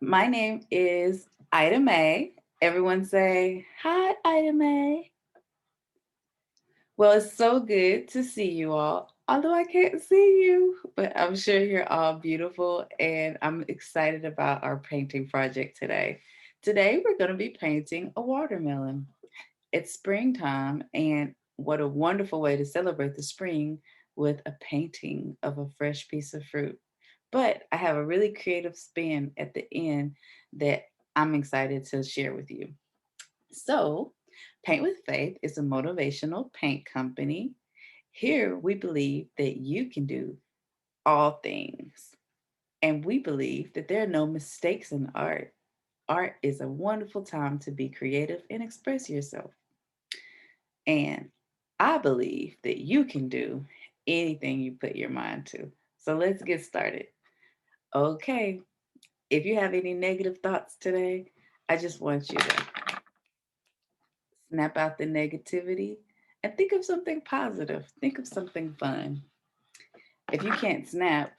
My name is Ida Mae. Everyone say, hi, Ida Mae. Well, it's so good to see you all, although I can't see you, but I'm sure you're all beautiful and I'm excited about our painting project today. Today, we're going to be painting a watermelon. It's springtime, and what a wonderful way to celebrate the spring with a painting of a fresh piece of fruit. But I have a really creative spin at the end that I'm excited to share with you. So, Paint with Faith is a motivational paint company. Here, we believe that you can do all things, and we believe that there are no mistakes in art. Art is a wonderful time to be creative and express yourself. And I believe that you can do anything you put your mind to. So let's get started. Okay, if you have any negative thoughts today, I just want you to snap out the negativity and think of something positive. Think of something fun. If you can't snap,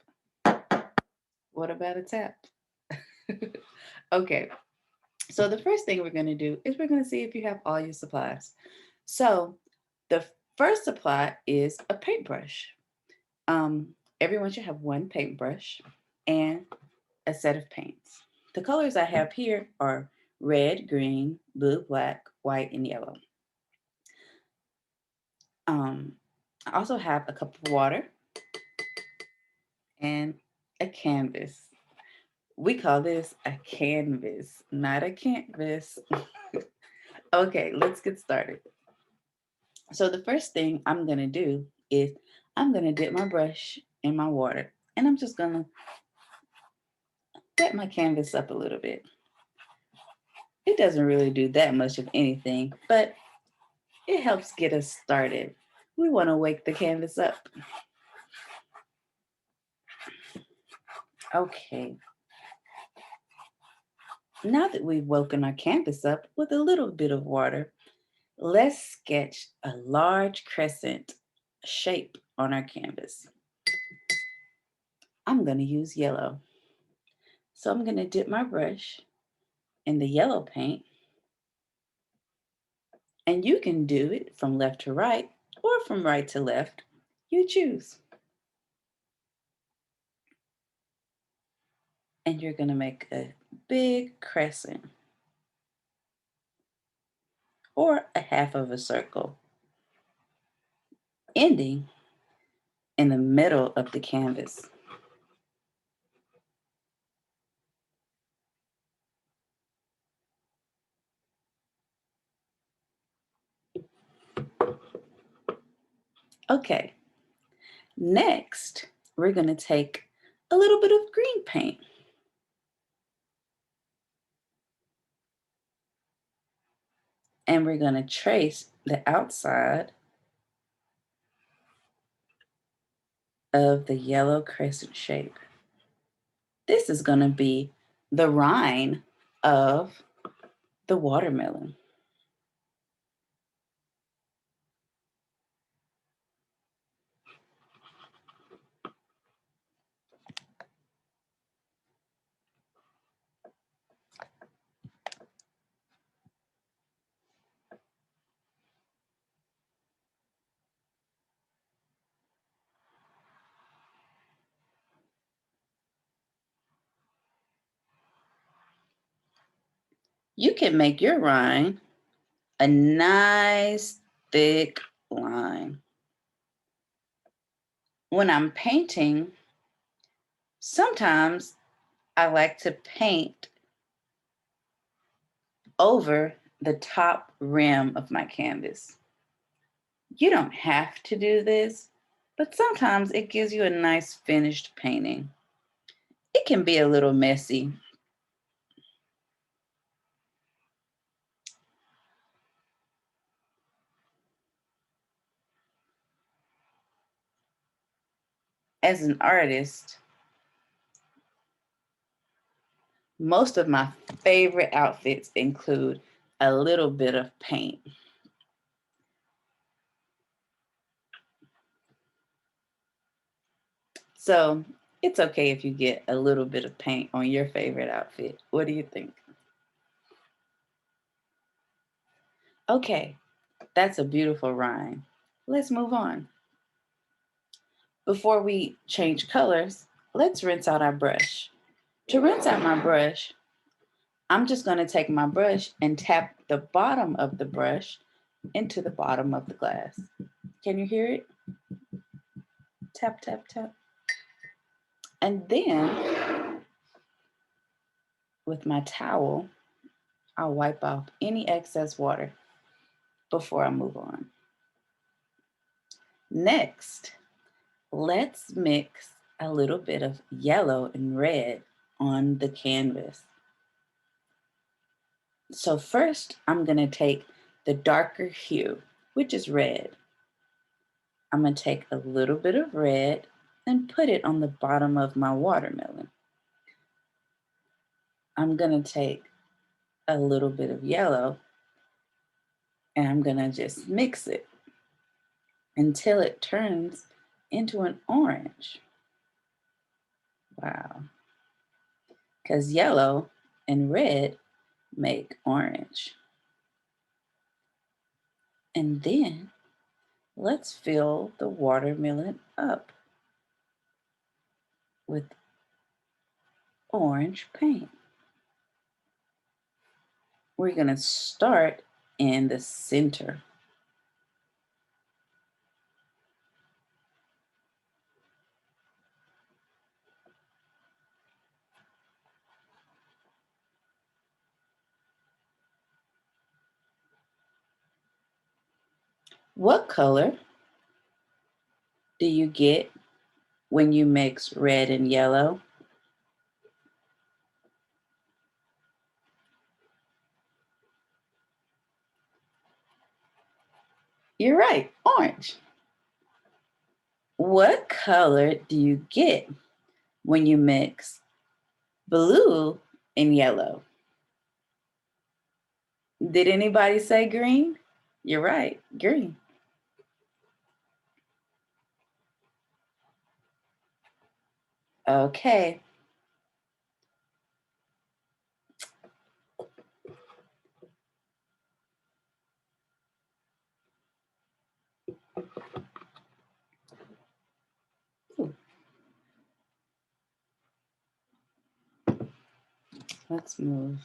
what about a tap? Okay, so the first thing we're going to do is we're going to see if you have all your supplies. So the first supply is a paintbrush. Um, Everyone should have one paintbrush and a set of paints. The colors I have here are red, green, blue, black, white, and yellow. Um, I also have a cup of water and a canvas. We call this a canvas, not a canvas. Okay, let's get started. So the first thing I'm gonna do is I'm gonna dip my brush in my water and I'm just gonna wet my canvas up a little bit. It doesn't really do that much of anything, but it helps get us started. We wanna wake the canvas up. Okay, now that we've woken our canvas up with a little bit of water, let's sketch a large crescent shape on our canvas. I'm gonna use yellow. So I'm gonna dip my brush in the yellow paint, and you can do it from left to right or from right to left. You choose. And you're gonna make a big crescent or a half of a circle, ending in the middle of the canvas. Okay, next we're gonna take a little bit of green paint. And we're gonna trace the outside of the yellow crescent shape. This is gonna be the rind of the watermelon. You can make your rind a nice thick line. When I'm painting, sometimes I like to paint over the top rim of my canvas. You don't have to do this, but sometimes it gives you a nice finished painting. It can be a little messy. As an artist, most of my favorite outfits include a little bit of paint. So It's okay if you get a little bit of paint on your favorite outfit. What do you think? Okay, that's a beautiful rhyme. Let's move on. Before we change colors, let's rinse out our brush. To rinse out my brush, I'm just going to take my brush and tap the bottom of the brush into the bottom of the glass. Can you hear it? Tap, tap, tap. And then with my towel, I'll wipe off any excess water before I move on. Next, let's mix a little bit of yellow and red on the canvas. So first, I'm going to take the darker hue, which is red. I'm going to take a little bit of red and put it on the bottom of my watermelon. I'm going to take a little bit of yellow and I'm going to just mix it until it turns into an orange. Wow. Because yellow and red make orange. And then let's fill the watermelon up with orange paint. We're going to start in the center. What color do you get when you mix red and yellow? You're right, orange. What color do you get when you mix blue and yellow? Did anybody say green? You're right, green. Okay. Ooh, let's move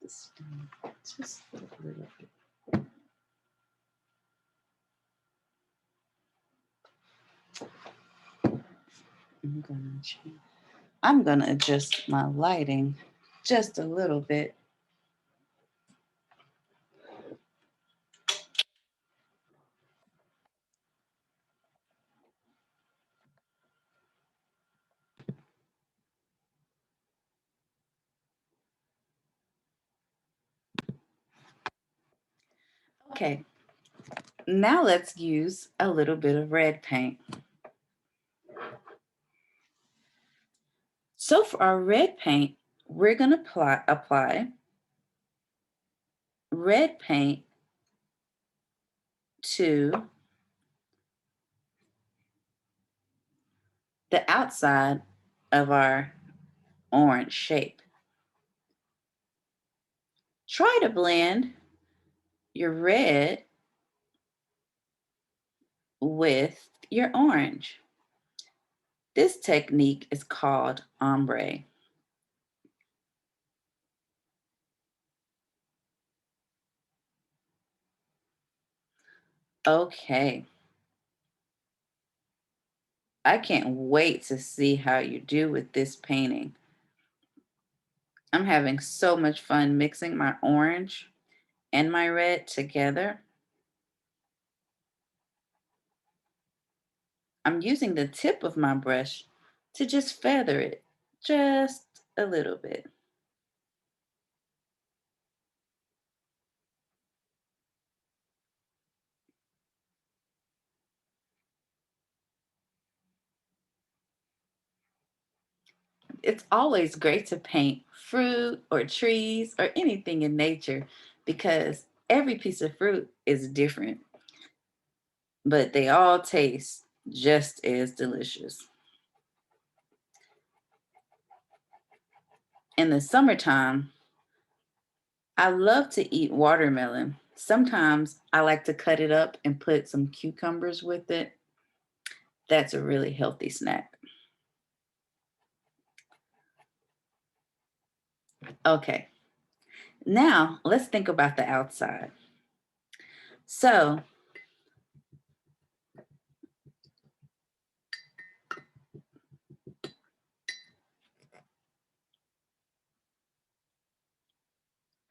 this down just a little bit. I'm gonna adjust my lighting just a little bit. Okay, now let's use a little bit of red paint. So for our red paint, we're gonna apply red paint to the outside of our orange shape. Try to blend your red with your orange. This technique is called ombre. Okay, I can't wait to see how you do with this painting. I'm having so much fun mixing my orange and my red together. I'm using the tip of my brush to just feather it just a little bit. It's always great to paint fruit or trees or anything in nature because every piece of fruit is different, but they all taste just as delicious. In the summertime, I love to eat watermelon. Sometimes I like to cut it up and put some cucumbers with it. That's a really healthy snack. Okay, now let's think about the outside. So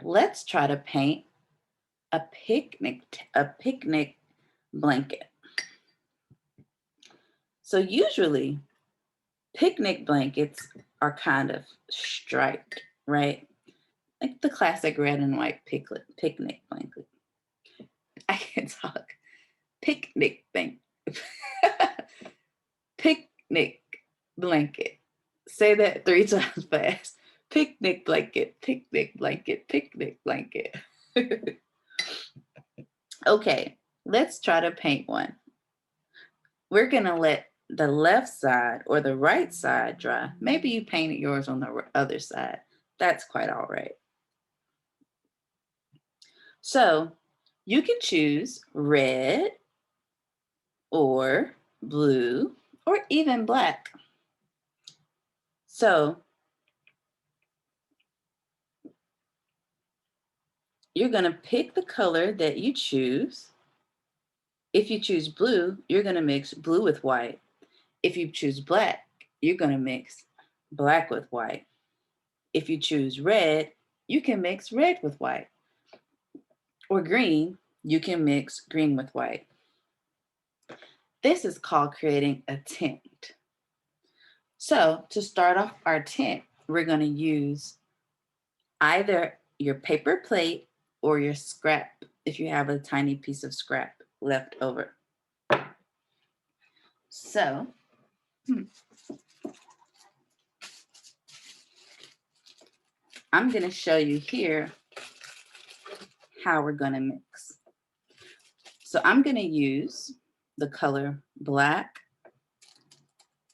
let's try to paint a picnic blanket. So usually picnic blankets are kind of striped, right? Like the classic red and white picnic blanket. I can't talk. Picnic thing. Picnic blanket. Say that 3 times fast. Picnic blanket, picnic blanket, picnic blanket. Okay, let's try to paint one. We're gonna let the left side or the right side dry. Maybe you painted yours on the other side. That's quite all right. So you can choose red or blue or even black. So you're gonna pick the color that you choose. If you choose blue, you're gonna mix blue with white. If you choose black, you're gonna mix black with white. If you choose red, you can mix red with white. Or green, you can mix green with white. This is called creating a tint. So to start off our tint, we're going to use either your paper plate or your scrap if you have a tiny piece of scrap left over. So I'm going to show you here how we're going to mix. So I'm going to use the color black,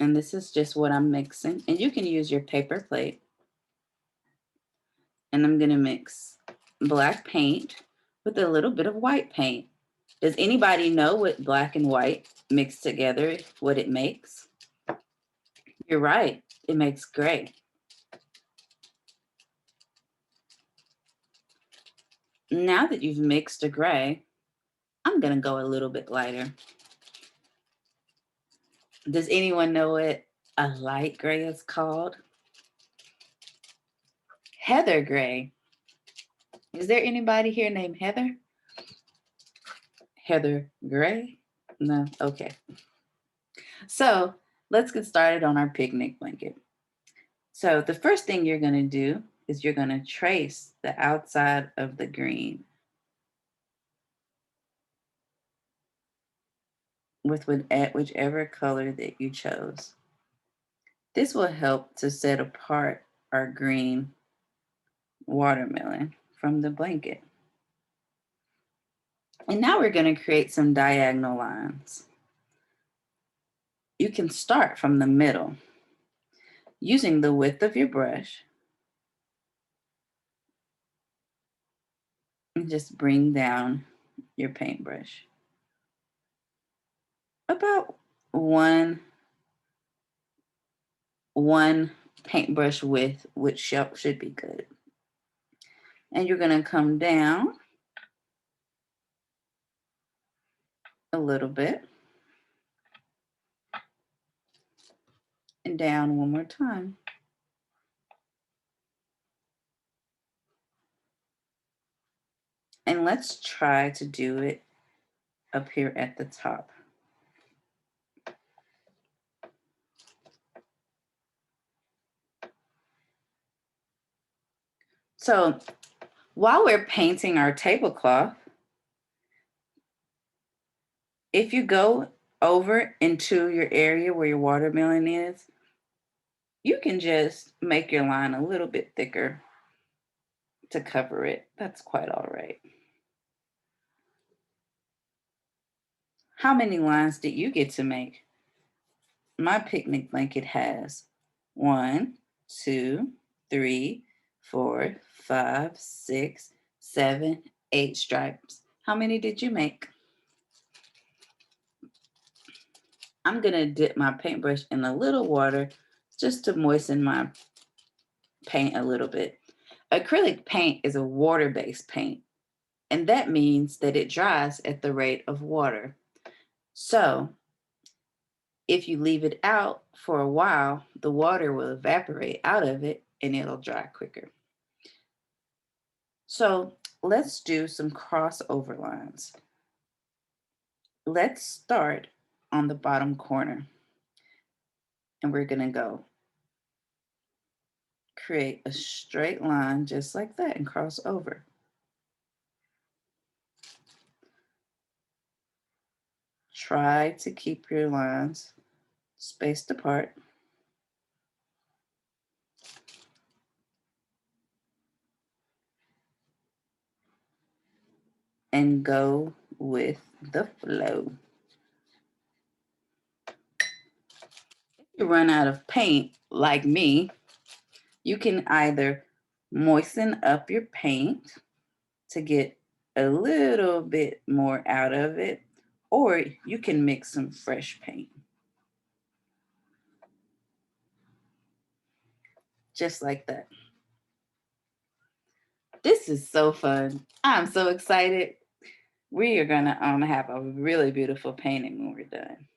and this is just what I'm mixing. And you can use your paper plate. And I'm going to mix black paint with a little bit of white paint. Does anybody know what black and white mixed together, what it makes? You're right, it makes gray. Now that you've mixed a gray, I'm going to go a little bit lighter. Does anyone know what a light gray is called? Heather gray. Is there anybody here named Heather? Heather Gray? No? Okay. So let's get started on our picnic blanket. So the first thing you're going to do is you're going to trace the outside of the green with whichever color that you chose. This will help to set apart our green watermelon from the blanket. And now we're going to create some diagonal lines. You can start from the middle using the width of your brush and just bring down your paintbrush about one paintbrush width, which should be good. And you're going to come down a little bit and down one more time. And let's try to do it up here at the top. So while we're painting our tablecloth, if you go over into your area where your watermelon is, you can just make your line a little bit thicker to cover it. That's quite all right. How many lines did you get to make? my picnic blanket has 1, 2, 3, 4, 5, 6, 7, 8 stripes. How many did you make? I'm gonna dip my paintbrush in a little water just to moisten my paint a little bit. Acrylic paint is a water-based paint, and that means that it dries at the rate of water. So if you leave it out for a while, the water will evaporate out of it and it'll dry quicker. So let's do some crossover lines. Let's start on the bottom corner and we're gonna go create a straight line just like that and cross over. Try to keep your lines spaced apart. And go with the flow. If you run out of paint, like me, you can either moisten up your paint to get a little bit more out of it, or you can mix some fresh paint. Just like that. This is so fun. I'm so excited. We are gonna have a really beautiful painting when we're done.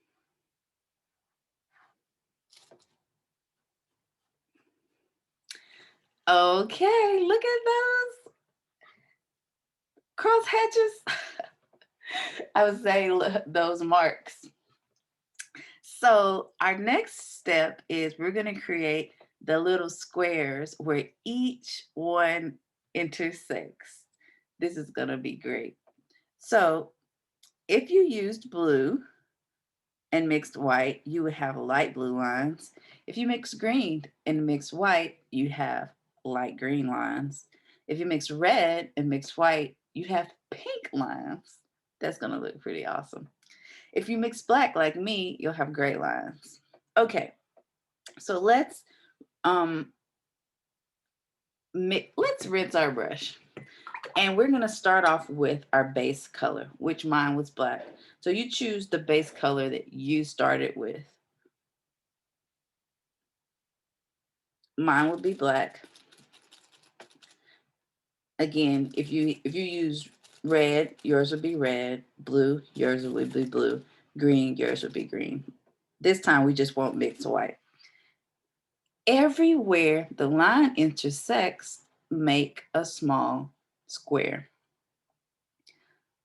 Okay, look at those cross hatches. I would say those marks. So our next step is we're going to create the little squares where each one intersects. This is going to be great. So if you used blue and mixed white, you would have light blue lines. If you mix green and mix white, you have light green lines. If you mix red and mix white, you have pink lines. That's going to look pretty awesome. If you mix black like me, you'll have gray lines. Okay, so um let's rinse our brush. And we're gonna start off with our base color, which mine was black. So you choose the base color that you started with. Mine would be black. Again, if you use red, yours would be red. Blue, yours would be blue. Green, yours would be green. This time we just won't mix white. Everywhere the line intersects, make a small square.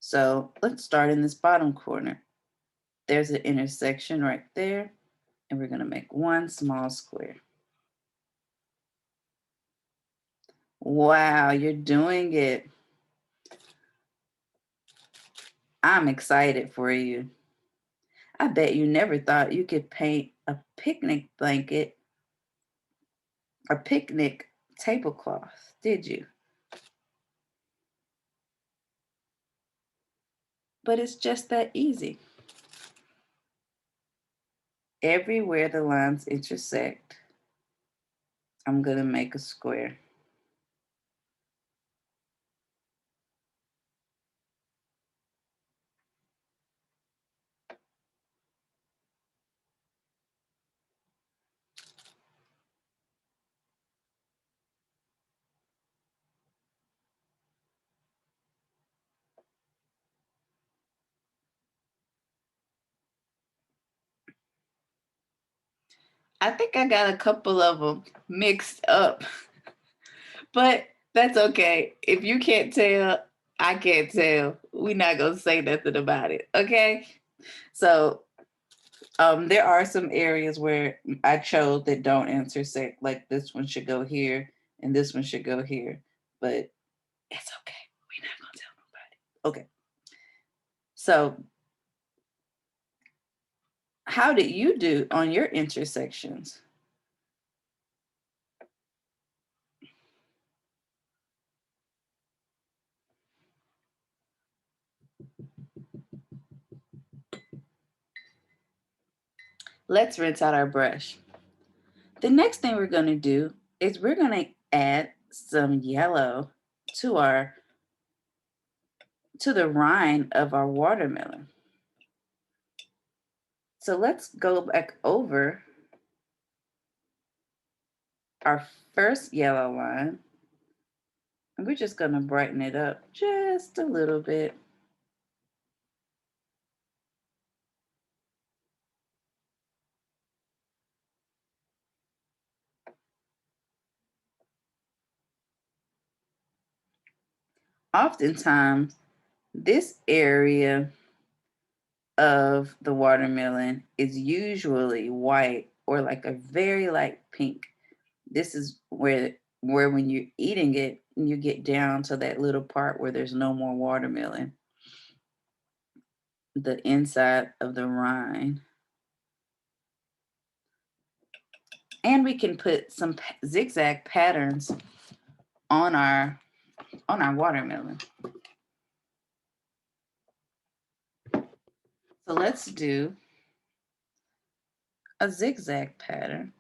So let's start in this bottom corner. There's an intersection right there, and we're gonna make one small square. Wow, you're doing it. I'm excited for you. I bet you never thought you could paint a picnic blanket, a picnic tablecloth, did you? But it's just that easy. Everywhere the lines intersect, I'm gonna make a square. I think I got a couple of them mixed up, but that's okay. If you can't tell, I can't tell. We're not gonna say nothing about it, okay? So there are some areas where I chose that don't intersect, like this one should go here and this one should go here, but it's okay. We're not gonna tell nobody. Okay. So how did you do on your intersections? Let's rinse out our brush. The next thing we're going to do is we're going to add some yellow to the rind of our watermelon. So let's go back over our first yellow line, and we're just going to brighten it up just a little bit. Oftentimes, this area of the watermelon is usually white or like a very light pink. This is where when you're eating it, you get down to that little part where there's no more watermelon, the inside of the rind. And we can put some zigzag patterns on our watermelon. So let's do a zigzag pattern.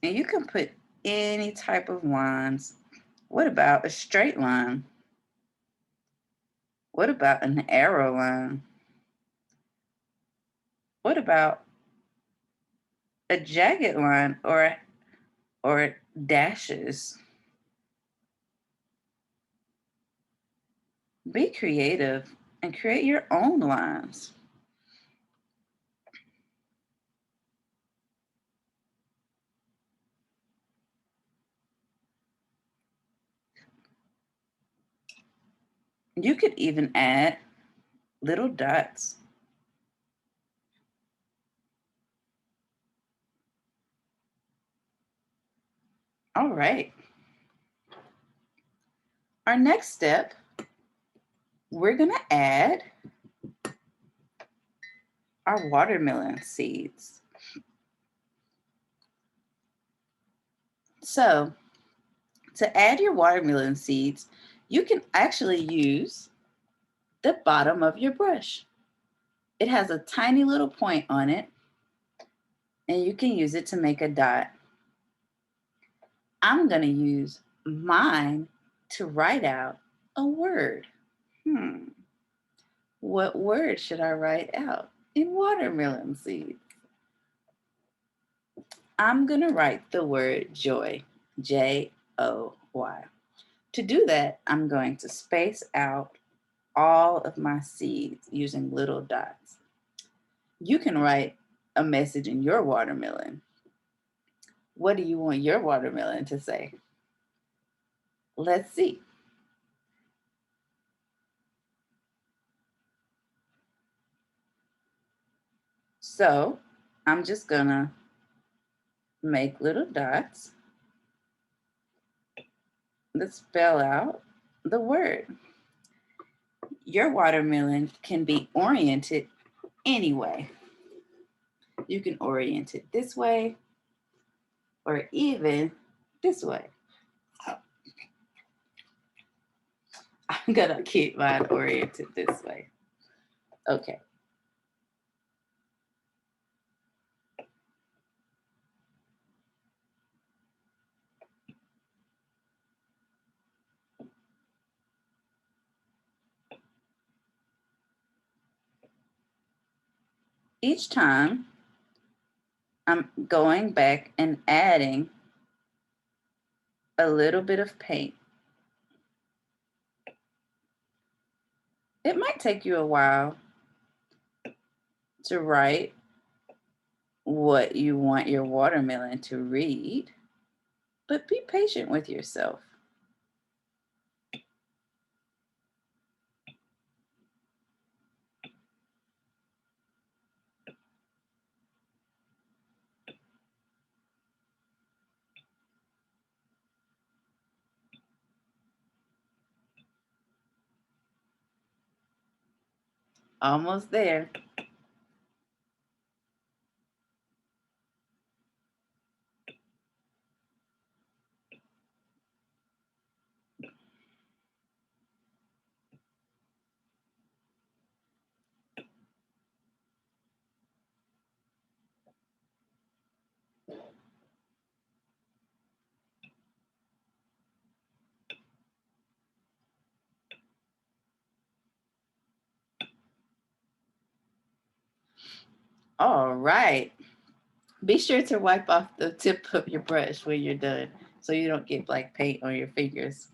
And you can put any type of lines. What about a straight line? What about an arrow line? What about a jagged line or dashes? Be creative and create your own lines. You could even add little dots. All right. Our next step, we're going to add our watermelon seeds. So, to add your watermelon seeds, you can actually use the bottom of your brush. It has a tiny little point on it, and you can use it to make a dot. I'm going to use mine to write out a word. What word should I write out in watermelon seeds? I'm going to write the word joy, Joy. To do that, I'm going to space out all of my seeds using little dots. You can write a message in your watermelon. What do you want your watermelon to say? Let's see. So I'm just gonna make little dots that spell out the word. Your watermelon can be oriented any way. You can orient it this way or even this way. I'm gonna keep mine oriented this way. Okay. Each time I'm going back and adding a little bit of paint. It might take you a while to write what you want your watermelon to read, but be patient with yourself. Almost there. All right. Be sure to wipe off the tip of your brush when you're done so you don't get black paint on your fingers.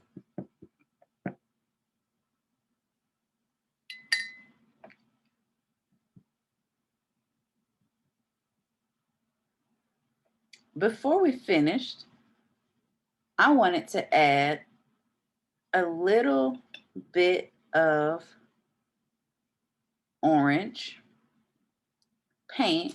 Before we finished, I wanted to add a little bit of orange paint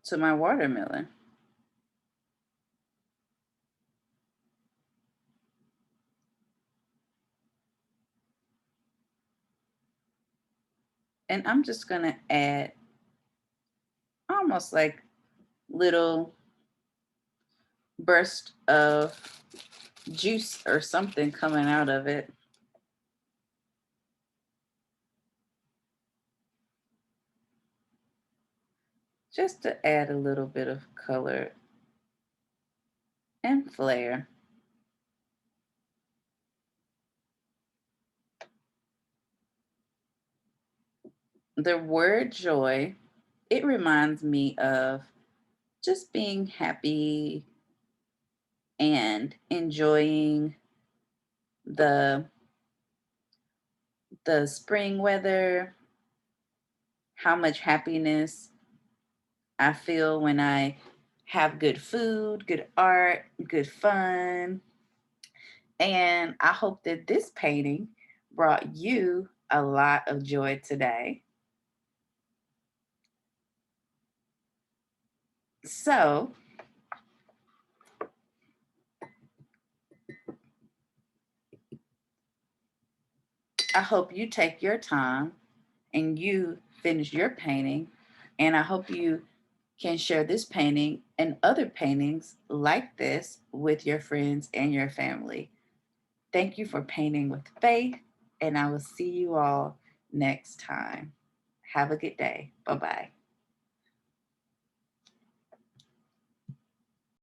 to my watermelon. And I'm just going to add almost like little burst of juice or something coming out of it. Just to add a little bit of color and flair. The word joy, it reminds me of just being happy and enjoying the spring weather, how much happiness I feel when I have good food, good art, good fun. And I hope that this painting brought you a lot of joy today. So I hope you take your time and you finish your painting. And I hope you can share this painting and other paintings like this with your friends and your family. Thank you for painting with faith, and I will see you all next time. Have a good day. Bye bye.